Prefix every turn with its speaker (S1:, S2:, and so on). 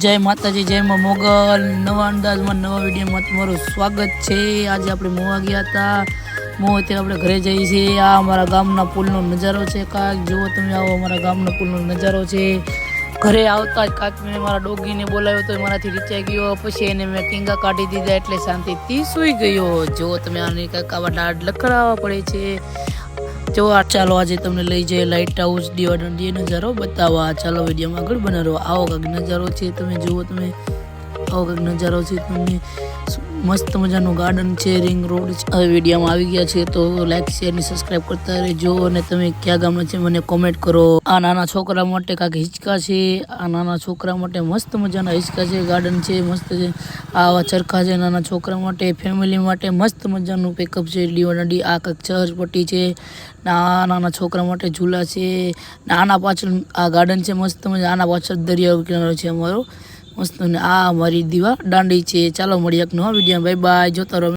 S1: જય માતાજી, જય માં મોગલ. નવા અંદાજમાં નવા વિડીયોમાં તમારું સ્વાગત છે. આજે આપણે મોવા ગયા હતા. અત્યારે આપણે ઘરે જઈએ છીએ. આ અમારા ગામના પુલનો નજારો છે. કાંઈક જુઓ તમે, આવો અમારા ગામના પુલનો નજારો છે. ઘરે આવતા જ કાંઈક મેં મારા ડોગીને બોલાવ્યો તો મારાથી રીચાઈ ગયો. પછી એને મેં ટીંગા કાઢી દીધા એટલે શાંતિથી સૂઈ ગયો. જો તમે આને કાંઈક આવા દાઢ લખડાવવા પડે છે. જો ચાલો આજે તમને લઈ જઈએ લાઇટ હાઉસ દિવાડંડી નજારો બતાવવા. ચાલો વિડીયોમાં આગળ બનાવો. આવો કંઈક નજારો છે, તમે જુઓ. તમે આવો કંઈક નજારો છે. તમને મસ્ત મજાનું ગાર્ડન છે, રિંગ રોડ છે. હવે વિડીયોમાં આવી ગયા છે તો લાઈક શેર ને સબસ્ક્રાઈબ કરતા રહેજો. અને તમે ક્યાં ગામના છે મને કોમેન્ટ કરો. આ નાના છોકરા માટે કાંઈક હિંચકા છે. આ નાના છોકરા માટે મસ્ત મજાના હિંચકા છે. ગાર્ડન છે મસ્ત છે. આવા ચરખા છે નાના છોકરા માટે, ફેમિલી માટે મસ્ત મજાનું પેકઅપ છે. દીવાદાંડી આ કંઈક ચહરપટ્ટી છે. નાના છોકરા માટે ઝૂલા છે. આના પાછળ આ ગાર્ડન છે મસ્ત મજા. આના પાછળ દરિયા કિનારો છે અમારો મસ્ત. અને આ અમારી દીવા દાંડી છે. ચાલો મળીએ એક નવા વિડીયો. Bye bye. જોતા રહો.